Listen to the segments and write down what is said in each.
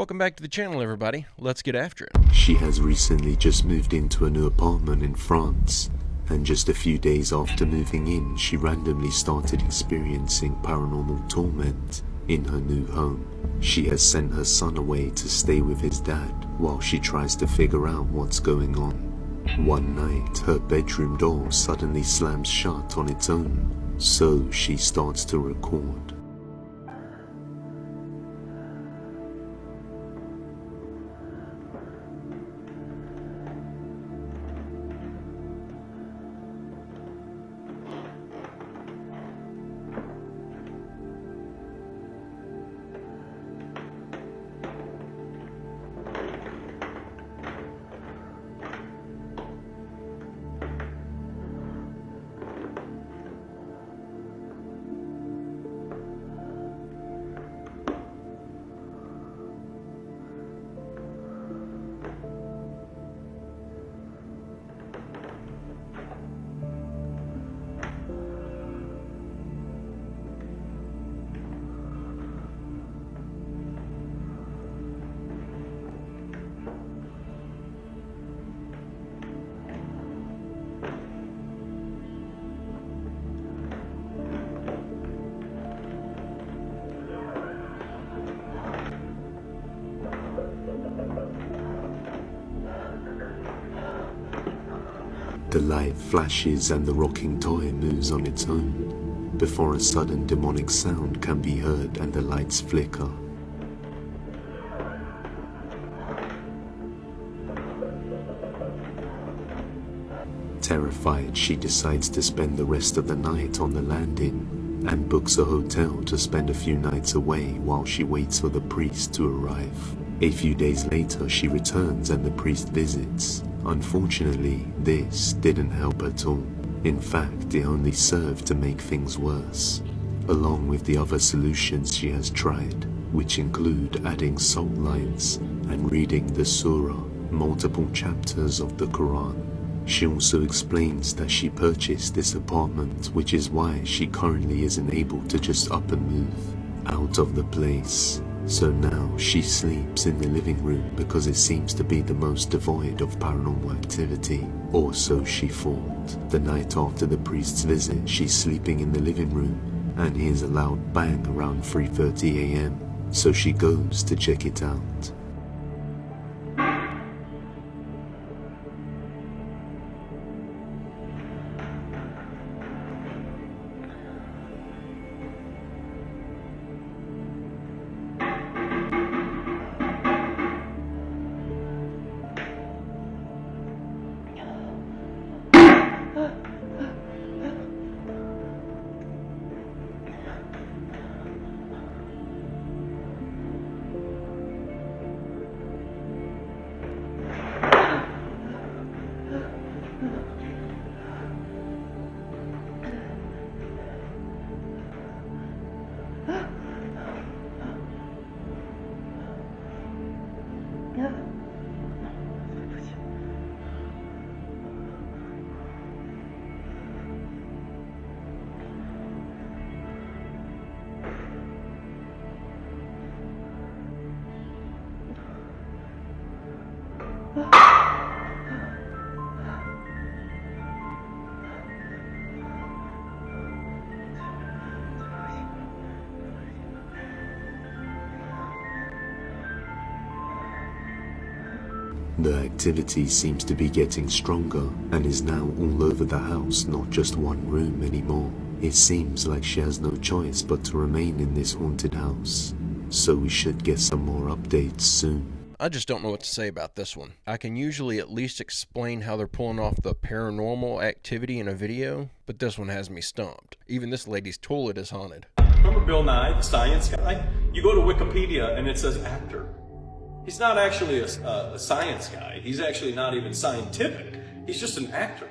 Welcome back to the channel, everybody. Let's get after it. She has recently just moved into a new apartment in France, and just a few days after moving in, she randomly started experiencing paranormal torment in her new home. She has sent her son away to stay with his dad while she tries to figure out what's going on. One night, her bedroom door suddenly slams shut on its own, so she starts to record. The light flashes and the rocking toy moves on its own, before a sudden demonic sound can be heard and the lights flicker. Terrified, she decides to spend the rest of the night on the landing and books a hotel to spend a few nights away while she waits for the priest to arrive. A few days later, she returns and the priest visits. Unfortunately, this didn't help at all. In fact, it only served to make things worse, along with the other solutions she has tried, which include adding salt lines and reading the Surah, multiple chapters of the Quran. She also explains that she purchased this apartment, which is why she currently isn't able to just up and move out of the place. So now she sleeps in the living room because it seems to be the most devoid of paranormal activity, or so she thought. The night after the priest's visit, she's sleeping in the living room and hears a loud bang around 3:30 AM, so she goes to check it out. The activity seems to be getting stronger and is now all over the house, not just one room anymore. It seems like she has no choice but to remain in this haunted house, so we should get some more updates soon. I just don't know what to say about this one. I can usually at least explain how they're pulling off the paranormal activity in a video, but this one has me stumped. Even this lady's toilet is haunted. Remember Bill Nye, the science guy? You go to Wikipedia and it says actor. He's not actually a science guy. He's actually not even scientific. He's just an actor.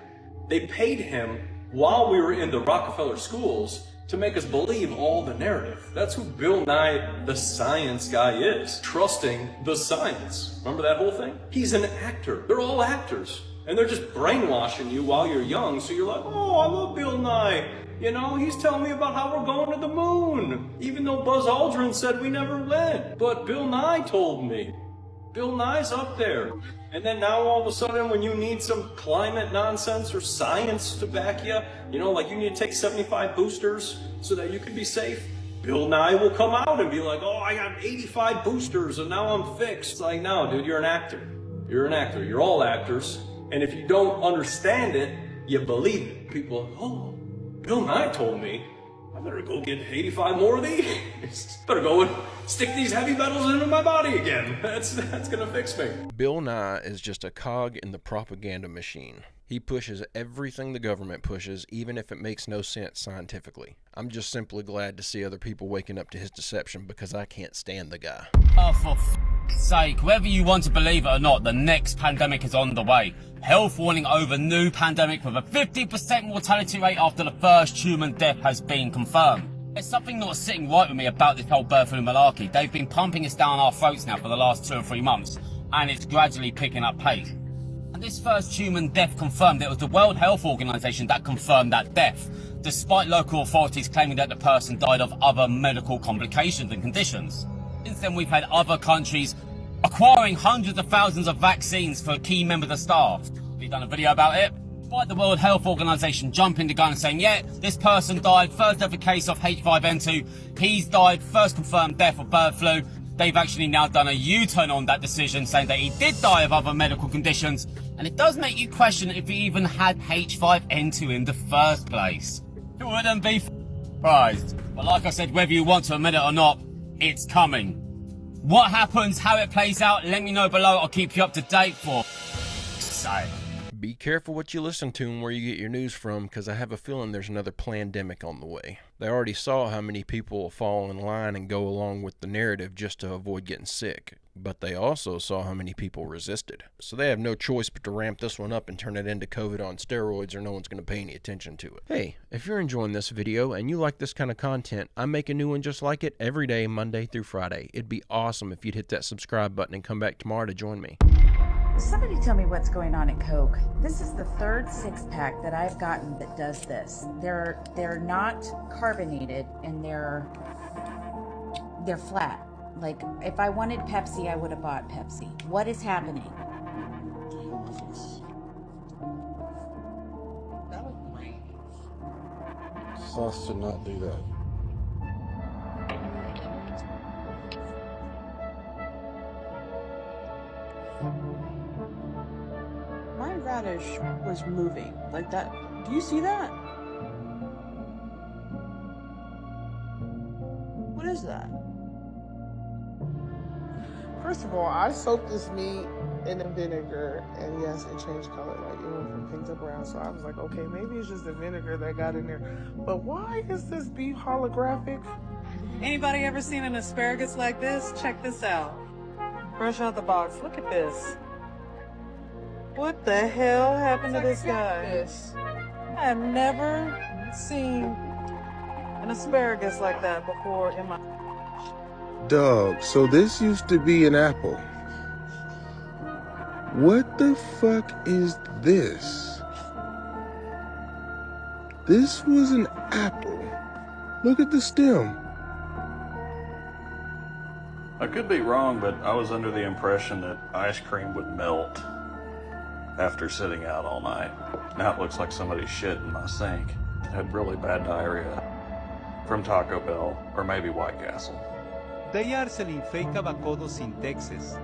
They paid him while we were in the Rockefeller schools to make us believe all the narrative. That's who Bill Nye, the science guy, is. Trusting the science. Remember that whole thing? He's an actor. They're all actors. And they're just brainwashing you while you're young, so you're like, oh, I love Bill Nye. You know, he's telling me about how we're going to the moon. Even though Buzz Aldrin said we never went. But Bill Nye told me. Bill Nye's up there. And then now all of a sudden when you need some climate nonsense or science to back you, you know, like you need to take 75 boosters so that you can be safe, Bill Nye will come out and be like, oh, I got 85 boosters and now I'm fixed. It's like, no, dude, you're an actor. You're an actor. You're all actors. And if you don't understand it, you believe it. People are, oh, Bill Nye told me. I better go get 85 more of these. Better go and stick these heavy metals into my body again. That's gonna fix me. Bill Nye is just a cog in the propaganda machine. He pushes everything the government pushes, even if it makes no sense scientifically. I'm just simply glad to see other people waking up to his deception because I can't stand the guy. Oh, for f***'s sake, whether you want to believe it or not, the next pandemic is on the way. Health warning over new pandemic with a 50% mortality rate after the first human death has been confirmed. There's something not sitting right with me about this whole bird flu malarkey. They've been pumping us down our throats now for the last 2 or 3 months, and it's gradually picking up pace. And this first human death confirmed, it was the World Health Organization that confirmed that death, despite local authorities claiming that the person died of other medical complications and conditions. Since then, we've had other countries acquiring hundreds of thousands of vaccines for key members of staff. We've done a video about it. Despite the World Health Organization jumping the gun and saying, yeah, this person died, first ever case of H5N2, he's died, first confirmed death of bird flu. They've actually now done a U-turn on that decision, saying that he did die of other medical conditions. And it does make you question if he even had H5N2 in the first place. It wouldn't be surprised. But like I said, whether you want to admit it or not, it's coming. What happens, how it plays out, let me know below. I'll keep you up to date for sake. Be careful what you listen to and where you get your news from, because I have a feeling there's another pandemic on the way. They already saw how many people will fall in line and go along with the narrative just to avoid getting sick. But they also saw how many people resisted. So they have no choice but to ramp this one up and turn it into COVID on steroids, or no one's going to pay any attention to it. Hey, if you're enjoying this video and you like this kind of content, I make a new one just like it every day, Monday through Friday. It'd be awesome if you'd hit that subscribe button and come back tomorrow to join me. Somebody tell me what's going on at Coke. This is the third 6-pack that I've gotten that does this. They're not carbonated and they're flat. Like, if I wanted Pepsi, I would have bought Pepsi. What is happening? Sauce should not do that. My radish was moving like that. Do you see that? What is that? First of all, I soaked this meat in the vinegar, and yes, it changed color. Like, it went from pink to brown. So I was like, okay, maybe it's just the vinegar that got in there. But why is this beef holographic? Anybody ever seen an asparagus like this? Check this out. Fresh out the box. Look at this. What the hell happened to this guy? I have never seen an asparagus like that before in my... Dog, so this used to be an apple. What the fuck is this? This was an apple. Look at the stem. I could be wrong, but I was under the impression that ice cream would melt after sitting out all night. Now it looks like somebody shit in my sink. I had really bad diarrhea from Taco Bell or maybe White Castle. Dayar se le infecta bacodo sin Texas.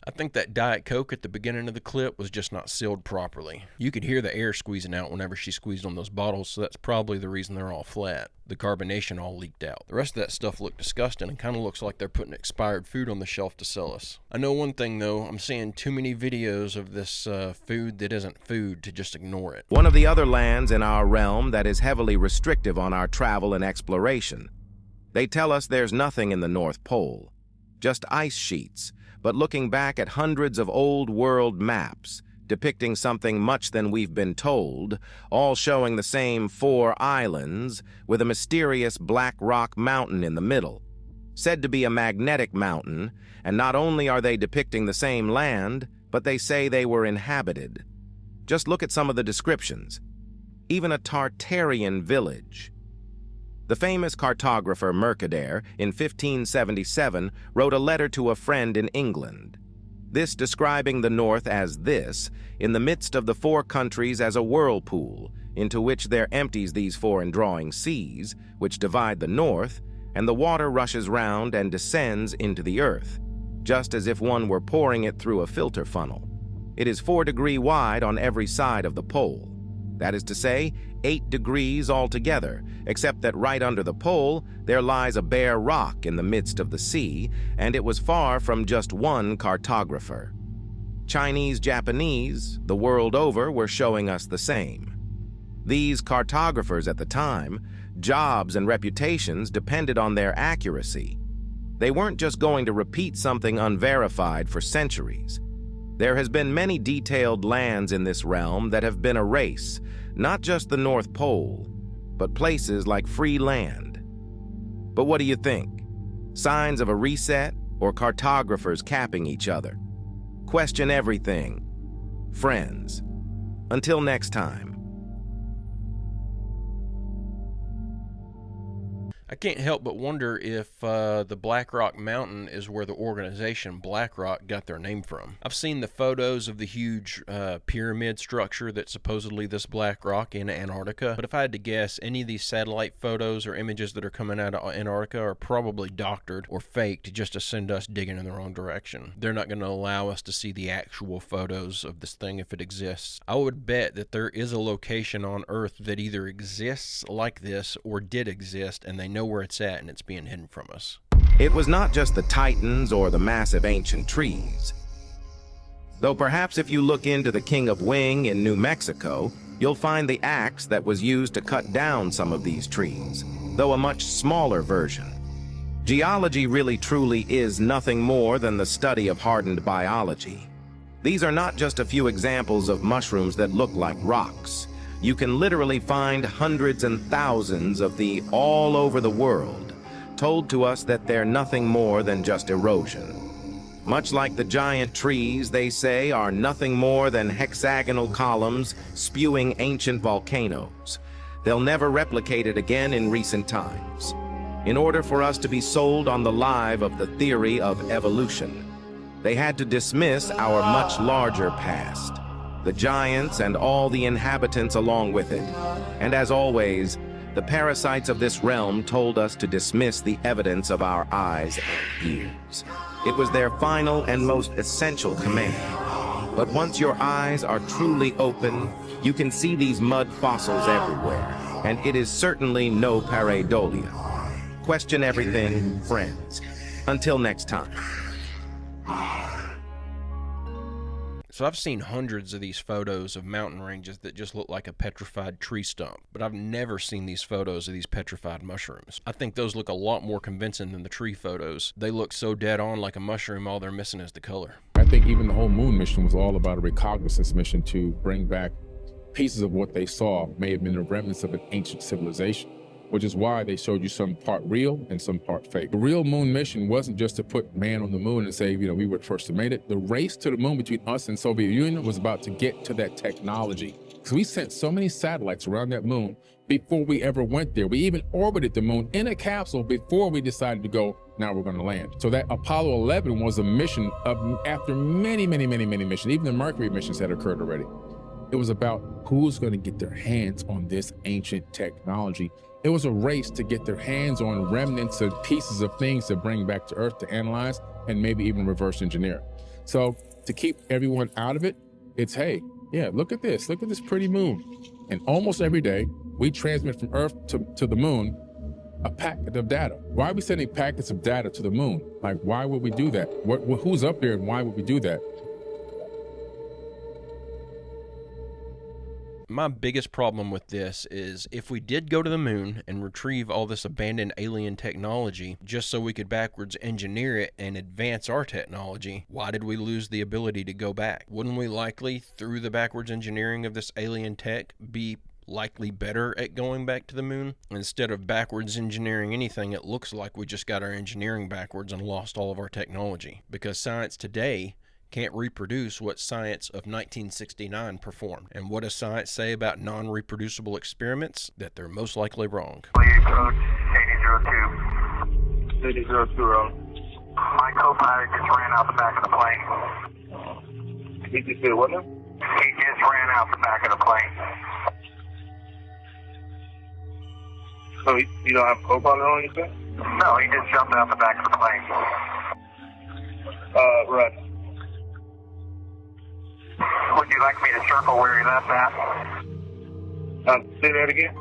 I think that Diet Coke at the beginning of the clip was just not sealed properly. You could hear the air squeezing out whenever she squeezed on those bottles, so that's probably the reason they're all flat. The carbonation all leaked out. The rest of that stuff looked disgusting and kind of looks like they're putting expired food on the shelf to sell us. I know one thing though, I'm seeing too many videos of this food that isn't food to just ignore it. One of the other lands in our realm that is heavily restrictive on our travel and exploration. They tell us there's nothing in the North Pole, just ice sheets. But looking back at hundreds of old world maps, depicting something much than we've been told, all showing the same 4 islands with a mysterious black rock mountain in the middle, said to be a magnetic mountain, and not only are they depicting the same land, but they say they were inhabited. Just look at some of the descriptions. Even a Tartarian village. The famous cartographer Mercader, in 1577, wrote a letter to a friend in England. This describing the north as this, in the midst of the 4 countries as a whirlpool, into which there empties these 4 indrawing seas, which divide the north, and the water rushes round and descends into the earth, just as if one were pouring it through a filter funnel. It is 4 degrees wide on every side of the pole. That is to say, 8 degrees altogether, except that right under the pole there lies a bare rock in the midst of the sea, and it was far from just one cartographer. Chinese, Japanese, the world over, were showing us the same. These cartographers at the time, jobs and reputations depended on their accuracy. They weren't just going to repeat something unverified for centuries. There has been many detailed lands in this realm that have been a race, not just the North Pole, but places like free land. But what do you think? Signs of a reset or cartographers capping each other? Question everything, friends. Until next time. I can't help but wonder if the Black Rock Mountain is where the organization Black Rock got their name from. I've seen the photos of the huge pyramid structure that's supposedly this Black Rock in Antarctica, but if I had to guess, any of these satellite photos or images that are coming out of Antarctica are probably doctored or faked just to send us digging in the wrong direction. They're not going to allow us to see the actual photos of this thing if it exists. I would bet that there is a location on Earth that either exists like this or did exist, and they know where it's at and it's being hidden from us. It was not just the titans or the massive ancient trees. Though perhaps if you look into the King of Wing in New Mexico, you'll find the axe that was used to cut down some of these trees, though a much smaller version. Geology really truly is nothing more than the study of hardened biology. These are not just a few examples of mushrooms that look like rocks. You can literally find hundreds and thousands of these all over the world, told to us that they're nothing more than just erosion. Much like the giant trees, they say, are nothing more than hexagonal columns spewing ancient volcanoes. They'll never replicate it again in recent times. In order for us to be sold on the lie of the theory of evolution, they had to dismiss our much larger past, the giants and all the inhabitants along with it. And as always, the parasites of this realm told us to dismiss the evidence of our eyes and ears. It was their final and most essential command. But once your eyes are truly open, you can see these mud fossils everywhere, and it is certainly no pareidolia. Question everything, friends. Until next time. So I've seen hundreds of these photos of mountain ranges that just look like a petrified tree stump, but I've never seen these photos of these petrified mushrooms. I think those look a lot more convincing than the tree photos. They look so dead on like a mushroom, all they're missing is the color. I think even the whole moon mission was all about a reconnaissance mission to bring back pieces of what they saw may have been the remnants of an ancient civilization, which is why they showed you some part real and some part fake. The real moon mission wasn't just to put man on the moon and say, we were the first to make it. The race to the moon between us and Soviet Union was about to get to that technology. So we sent so many satellites around that moon before we ever went there. We even orbited the moon in a capsule before we decided to go, now we're going to land. So that Apollo 11 was a mission after many missions. Even the Mercury missions had occurred already. It was about who's going to get their hands on this ancient technology. It was a race to get their hands on remnants of pieces of things to bring back to Earth to analyze and maybe even reverse engineer. So to keep everyone out of it, it's, hey, yeah, look at this pretty moon. And almost every day, we transmit from Earth to the moon a packet of data. Why are we sending packets of data to the moon? Like, why would we do that? Who's up there and why would we do that? My biggest problem with this is if we did go to the moon and retrieve all this abandoned alien technology just so we could backwards engineer it and advance our technology, why did we lose the ability to go back? Wouldn't we likely, through the backwards engineering of this alien tech, be likely better at going back to the moon? Instead of backwards engineering anything, it looks like we just got our engineering backwards and lost all of our technology, because science today can't reproduce what science of 1969 performed. And what does science say about non-reproducible experiments? That they're most likely wrong. Please approach Cadiz 02. Cadiz 02. My co-pilot just ran out the back of the plane. He just did what now? He just ran out the back of the plane. So you don't have a co-pilot on, you said? No, he just jumped out the back of the plane. Right. Would you like me to circle where he left at? Say that again?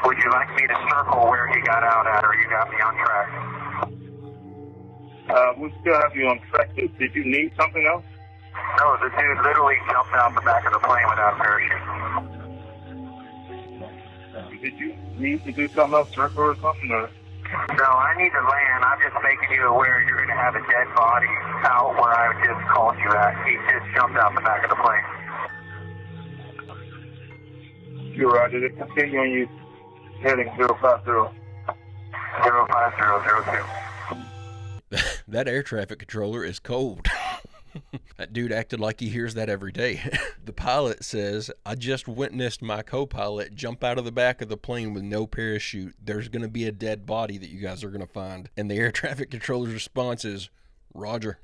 Would you like me to circle where he got out at, or you got me on track? We still have you on track. Did you need something else? No, the dude literally jumped out the back of the plane without a parachute. Did you need to do something else, circle or something? Or? No, I need to land. I'm just making you aware you're going to have a dead body out where I just called you at. He just jumped out the back of the plane. You're right. Did it continue on you heading 050? 05002. That air traffic controller is cold. That dude acted like he hears that every day. The pilot says, I just witnessed my co-pilot jump out of the back of the plane with no parachute. There's going to be a dead body that you guys are going to find. And the air traffic controller's response is, Roger.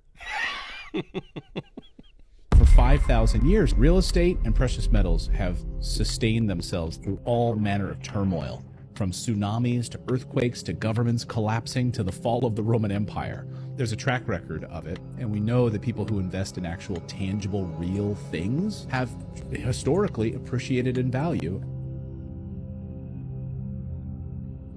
For 5,000 years, real estate and precious metals have sustained themselves through all manner of turmoil, from tsunamis to earthquakes to governments collapsing to the fall of the Roman Empire. There's a track record of it, and we know that people who invest in actual tangible, real things have historically appreciated in value.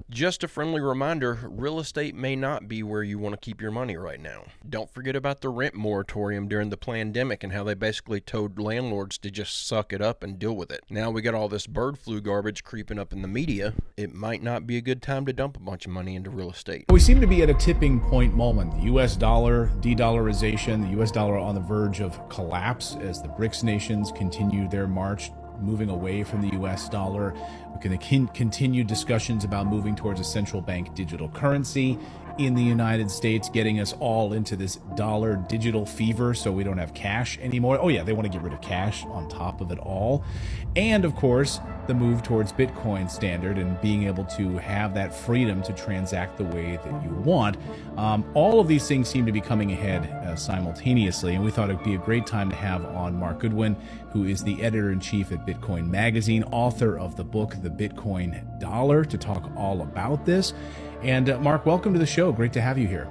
Just a friendly reminder, real estate may not be where you want to keep your money right now. Don't forget about the rent moratorium during the pandemic and how they basically told landlords to just suck it up and deal with it. Now we got all this bird flu garbage creeping up in the media. It might not be a good time to dump a bunch of money into real estate. We seem to be at a tipping point moment. The U.S. dollar, de-dollarization, the U.S. dollar on the verge of collapse as the BRICS nations continue their march moving away from the U.S. dollar. We can continue discussions about moving towards a central bank digital currency in the United States, getting us all into this dollar digital fever so we don't have cash anymore. Oh yeah, they want to get rid of cash on top of it all. And of course, the move towards Bitcoin standard and being able to have that freedom to transact the way that you want. All of these things seem to be coming ahead simultaneously, and we thought it'd be a great time to have on Mark Goodwin, who is the editor-in-chief at Bitcoin Magazine, author of the book, The Bitcoin Dollar, to talk all about this. And Mark, welcome to the show. Great to have you here.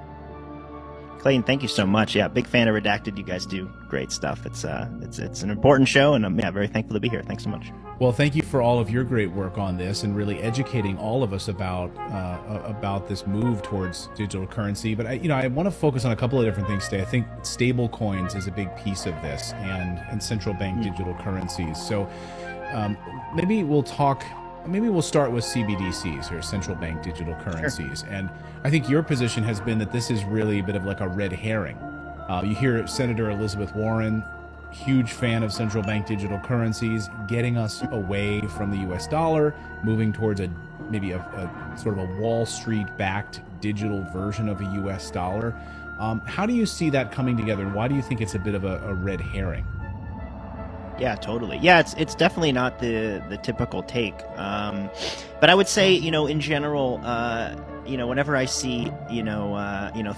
Clayton, thank you so much. Yeah, big fan of Redacted. You guys do great stuff. It's an important show, and I'm very thankful to be here. Thanks so much. Well, thank you for all of your great work on this and really educating all of us about this move towards digital currency. But I want to focus on a couple of different things today. I think stable coins is a big piece of this, and central bank digital currencies. So maybe we'll start with CBDCs, or central bank digital currencies. Sure. And I think your position has been that this is really a bit of like a red herring. You hear Senator Elizabeth Warren, huge fan of central bank digital currencies, getting us away from the US dollar, moving towards maybe a sort of a Wall Street backed digital version of a US dollar. How do you see that coming together, and why do you think it's a bit of a red herring? Yeah, totally. Yeah, it's definitely not the typical take. But I would say, in general, whenever I see,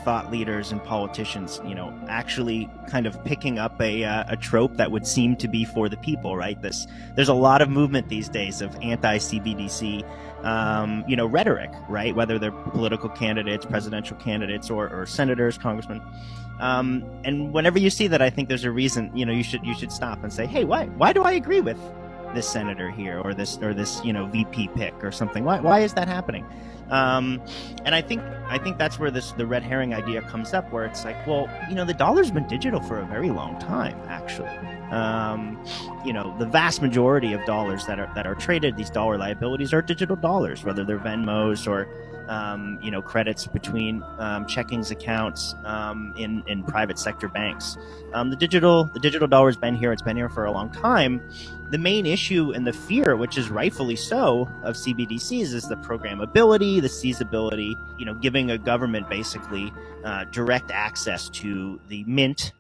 thought leaders and politicians, actually kind of picking up a trope that would seem to be for the people, right? There's a lot of movement these days of anti-CBDC, rhetoric, right? Whether they're political candidates, presidential candidates, or senators, congressmen. And whenever you see that, I think there's a reason, you should stop and say, hey, why do I agree with this senator here, or this VP pick or something? Why is that happening? And I think that's where the red herring idea comes up, where it's like, well, the dollar's been digital for a very long time, actually. The vast majority of dollars that are traded, these dollar liabilities, are digital dollars, whether they're Venmos or credits between checkings accounts in private sector banks. The digital dollar has been here. It's been here for a long time. The main issue and the fear, which is rightfully so, of CBDCs is the programmability, the seizability, giving a government basically direct access to the mint.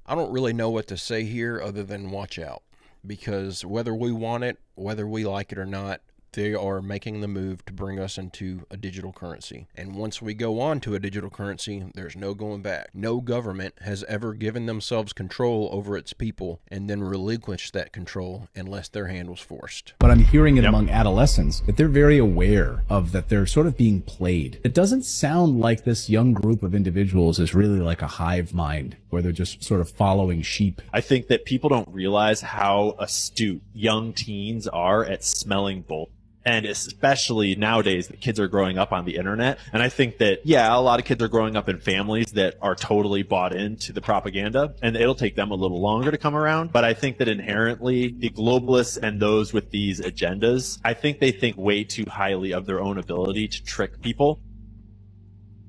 I don't really know what to say here other than watch out, because whether we want it, whether we like it or not, they are making the move to bring us into a digital currency. And once we go on to a digital currency, there's no going back. No government has ever given themselves control over its people and then relinquished that control unless their hand was forced. But I'm hearing it among adolescents that they're very aware of that they're sort of being played. It doesn't sound like this young group of individuals is really like a hive mind where they're just sort of following sheep. I think that people don't realize how astute young teens are at smelling bull. And especially nowadays, the kids are growing up on the internet. And I think that, a lot of kids are growing up in families that are totally bought into the propaganda, and it'll take them a little longer to come around. But I think that inherently, the globalists and those with these agendas, I think they think way too highly of their own ability to trick people.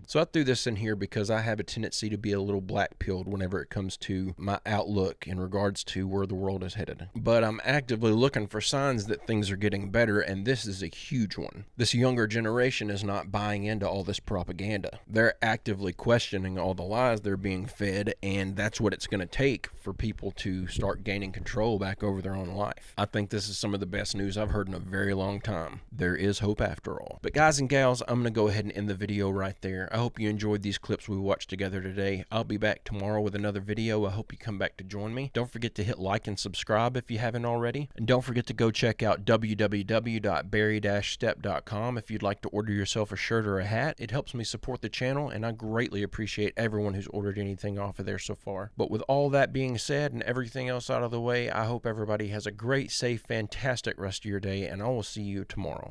So I threw this in here because I have a tendency to be a little black-pilled whenever it comes to my outlook in regards to where the world is headed. But I'm actively looking for signs that things are getting better, and this is a huge one. This younger generation is not buying into all this propaganda. They're actively questioning all the lies they're being fed, and that's what it's going to take for people to start gaining control back over their own life. I think this is some of the best news I've heard in a very long time. There is hope after all. But guys and gals, I'm going to go ahead and end the video right there. I hope you enjoyed these clips we watched together today. I'll be back tomorrow with another video. I hope you come back to join me. Don't forget to hit like and subscribe if you haven't already. And don't forget to go check out www.barry-stepp.com if you'd like to order yourself a shirt or a hat. It helps me support the channel, and I greatly appreciate everyone who's ordered anything off of there so far. But with all that being said and everything else out of the way, I hope everybody has a great, safe, fantastic rest of your day, and I will see you tomorrow.